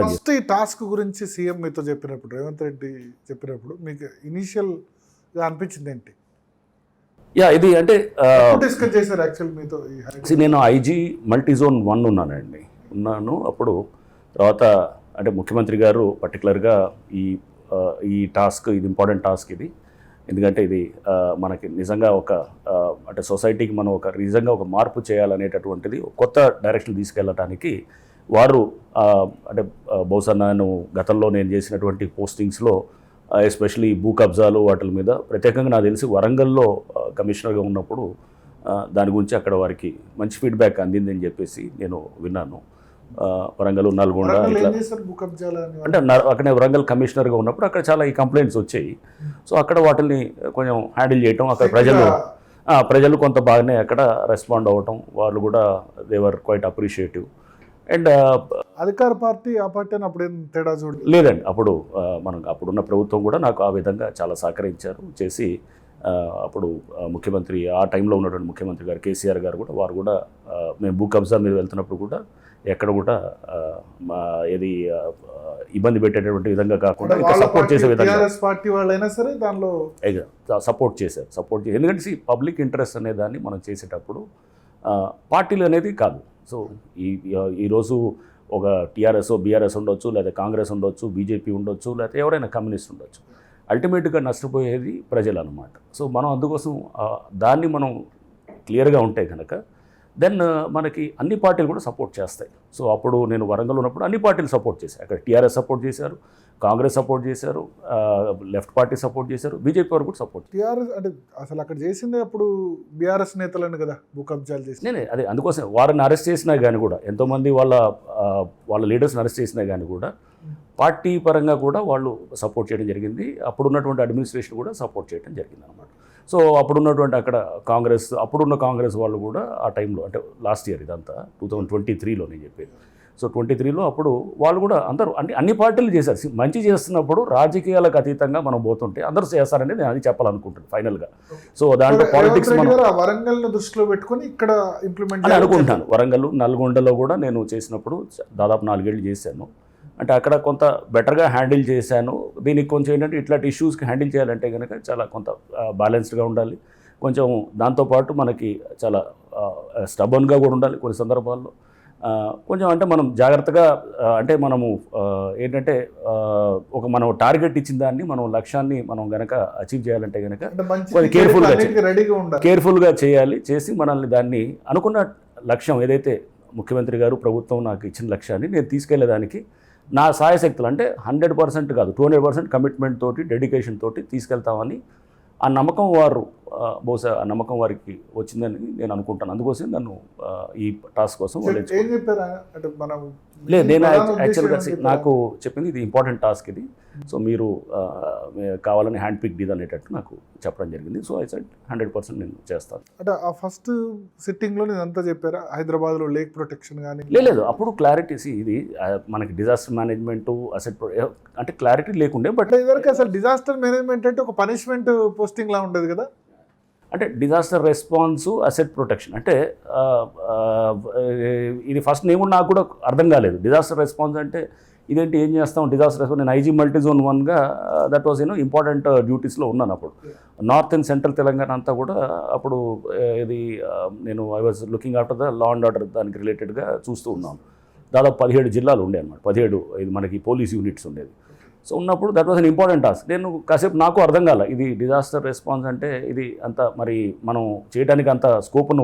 First ఈ task గురించి CM మీతో చెప్పినప్పుడు, రేవంత్ రెడ్డి చెప్పినప్పుడు మీకు ఇనీషియల్గా అనిపించింది ఏంటి? ఇది అంటే డిస్కస్ చేశారు యాక్చువల్ మీతో? నేను ఐజీ మల్టీజోన్ 1 ఉన్నాను. అప్పుడు తర్వాత అంటే ముఖ్యమంత్రి గారు పర్టికులర్గా ఈ టాస్క్, ఇది ఇంపార్టెంట్ టాస్క్ ఇది. ఎందుకంటే ఇది మనకి నిజంగా అంటే సొసైటీకి మనం నిజంగా ఒక మార్పు చేయాలనేటటువంటిది కొత్త డైరెక్షన్ తీసుకెళ్ళటానికి వారు అంటే బహుశా నేను గతంలో చేసినటువంటి పోస్టింగ్స్లో ఎస్పెషలీ భూ కబ్జాలు వాటి మీద ప్రత్యేకంగా నాకు తెలిసి వరంగల్లో కమిషనర్గా ఉన్నప్పుడు దాని గురించి అక్కడ వారికి మంచి ఫీడ్బ్యాక్ అందిందని చెప్పేసి నేను విన్నాను. వరంగల్, నల్గొండ ఇట్లా అంటే అక్కడ వరంగల్ కమిషనర్గా ఉన్నప్పుడు అక్కడ చాలా ఈ కంప్లైంట్స్ వచ్చాయి. సో అక్కడ వాటిని కొంచెం హ్యాండిల్ చేయటం, అక్కడ ప్రజలు కొంత బాగానే అక్కడ రెస్పాండ్ అవ్వటం, వాళ్ళు కూడా దేవర్ క్వైట్ అప్రిషియేటివ్. అండ్ అధికార పార్టీ ఆ పార్టీ అని అప్పుడు ఏం తేడా చూడలేదు? లేదండి, అప్పుడున్న ప్రభుత్వం కూడా నాకు ఆ విధంగా చాలా సహకరించారు చేసి. అప్పుడు ముఖ్యమంత్రి, ఆ టైంలో ఉన్నటువంటి ముఖ్యమంత్రి గారు కేసీఆర్ గారు కూడా, వారు కూడా మేము భూ కబ్జా మీద వెళ్తున్నప్పుడు కూడా ఎక్కడ కూడా ఏది ఇబ్బంది పెట్టేటటువంటి విధంగా కాకుండా సపోర్ట్ చేసే విధంగా పార్టీ వాళ్ళైనా సరే దానిలో సపోర్ట్ చేశారు. ఎందుకంటే పబ్లిక్ ఇంట్రెస్ట్ అనే దాన్ని మనం చేసేటప్పుడు పార్టీలు అనేది కాదు. సో ఈరోజు ఒక టీఆర్ఎస్, బీఆర్ఎస్ ఉండొచ్చు, లేదా కాంగ్రెస్ ఉండొచ్చు, బీజేపీ ఉండొచ్చు, లేకపోతే ఎవరైనా కమ్యూనిస్ట్ ఉండొచ్చు. అల్టిమేట్గా నష్టపోయేది ప్రజలు అన్నమాట. సో మనం అందుకోసం దాన్ని మనం క్లియర్గా ఉంటే కనుక దెన్ మనకి అన్ని పార్టీలు కూడా సపోర్ట్ చేస్తాయి. సో అప్పుడు నేను వరంగల్ ఉన్నప్పుడు అన్ని పార్టీలు సపోర్ట్ చేశారు. అక్కడ టీఆర్ఎస్ సపోర్ట్ చేశారు, కాంగ్రెస్ సపోర్ట్ చేశారు, లెఫ్ట్ పార్టీ సపోర్ట్ చేశారు, బీజేపీ వారు కూడా సపోర్ట్. టీఆర్ఎస్ అంటే అసలు అక్కడ చేసిందే అప్పుడు బీఆర్ఎస్ నేతలను కదా భూ కబ్జాలు చేసి. అదే అందుకోసం వారిని అరెస్ట్ చేసినా కానీ కూడా, ఎంతోమంది వాళ్ళ లీడర్స్ని అరెస్ట్ చేసినా కానీ కూడా పార్టీ పరంగా కూడా వాళ్ళు సపోర్ట్ చేయడం జరిగింది. అప్పుడున్నటువంటి అడ్మినిస్ట్రేషన్ కూడా సపోర్ట్ చేయడం జరిగింది అనమాట. సో అప్పుడున్నటువంటి అక్కడ అప్పుడున్న కాంగ్రెస్ వాళ్ళు కూడా ఆ టైంలో, అంటే లాస్ట్ ఇయర్ ఇదంతా 2023లో నేను చెప్పేది. సో 23లో అప్పుడు వాళ్ళు కూడా అందరూ అన్ని పార్టీలు చేశారు. మంచి చేస్తున్నప్పుడు రాజకీయాలకు అతీతంగా మనం పోతుంటే అందరూ చేస్తారనేది నేను అది చెప్పాలనుకుంటున్నాను ఫైనల్గా. సో దాంట్లో పాలిటిక్స్ వరంగల్ దృష్టిలో పెట్టుకొని ఇక్కడ ఇంప్లిమెంట్ అని అనుకుంటున్నాను. వరంగల్, నల్గొండలో కూడా నేను చేసినప్పుడు దాదాపు 4 ఏళ్ళు చేశాను. అంటే అక్కడ కొంత బెటర్గా హ్యాండిల్ చేశాను. దీనికి కొంచెం ఏంటంటే ఇట్లాంటి ఇష్యూస్కి హ్యాండిల్ చేయాలంటే కనుక చాలా కొంత బ్యాలెన్స్డ్గా ఉండాలి. కొంచెం దాంతోపాటు మనకి చాలా స్టబన్గా కూడా ఉండాలి కొన్ని సందర్భాల్లో. కొంచెం అంటే మనం జాగ్రత్తగా, అంటే మనము ఏంటంటే మనం టార్గెట్ ఇచ్చిన దాన్ని, మనం లక్ష్యాన్ని మనం గనక అచీవ్ చేయాలంటే కనుక కొంచెం కేర్ఫుల్గా చేసి మనల్ని దాన్ని అనుకున్న లక్ష్యం ఏదైతే ముఖ్యమంత్రి గారు, ప్రభుత్వం నాకు ఇచ్చిన లక్ష్యాన్ని నేను తీసుకెళ్లేదానికి నా సాయశక్తులు, అంటే 100% కాదు 200% కమిట్మెంట్ తోటి, డెడికేషన్ తోటి తీసుకెళ్తామని ఆ నమ్మకం బహుశా ఆ నమ్మకం వారికి వచ్చిందని నేను అనుకుంటాను. అందుకోసం నన్ను ఈ టాస్క్ కోసం నేను యాక్చువల్గా నాకు చెప్పింది ఇది ఇంపార్టెంట్ టాస్క్ ఇది. సో మీరు కావాలని హ్యాండ్ పిక్ ఇది అనేటట్టు నాకు చెప్పడం జరిగింది. సో ఐ సెడ్ 100% నేను చేస్తాను. అంటే ఆ ఫస్ట్ సిట్టింగ్లో నేను అంతా చెప్పారా? హైదరాబాద్లో లేక్ ప్రొటెక్షన్ కానీ లేదు, అప్పుడు క్లారిటీ ఇది మనకి డిజాస్టర్ మేనేజ్మెంట్, అసెట్ అంటే క్లారిటీ లేకుండే. బట్ ఇదివరకు అసలు డిజాస్టర్ మేనేజ్మెంట్ అంటే ఒక పనిష్మెంట్ పోస్టింగ్ లా ఉండేది కదా. అంటే డిజాస్టర్ రెస్పాన్స్, అసెట్ ప్రొటెక్షన్ అంటే ఇది ఫస్ట్ నాకు కూడా అర్థం కాలేదు. డిజాస్టర్ రెస్పాన్స్ అంటే ఇదేంటి, ఏం చేస్తాం డిజాస్టర్ రెస్పాన్స్? నేను ఐజీ మల్టీజోన్ 1గా దట్ వాజ్ ఇంపార్టెంట్ డ్యూటీస్లో ఉన్నాను అప్పుడు. నార్త్ అండ్ సెంట్రల్ తెలంగాణ అంతా కూడా అప్పుడు ఇది నేను I was looking after the law and order, దానికి రిలేటెడ్గా చూస్తూ ఉన్నాను. దాదాపు 17 జిల్లాలు ఉండే అనమాట. 17 ఇది మనకి పోలీస్ యూనిట్స్ ఉండేది. సో ఉన్నప్పుడు that was an important task. నేను కాసేపు నాకు అర్థం కాల, ఇది డిజాస్టర్ రెస్పాన్స్ అంటే ఇది అంత మరి మనం చేయడానికి అంత స్కోప్ ఉన్న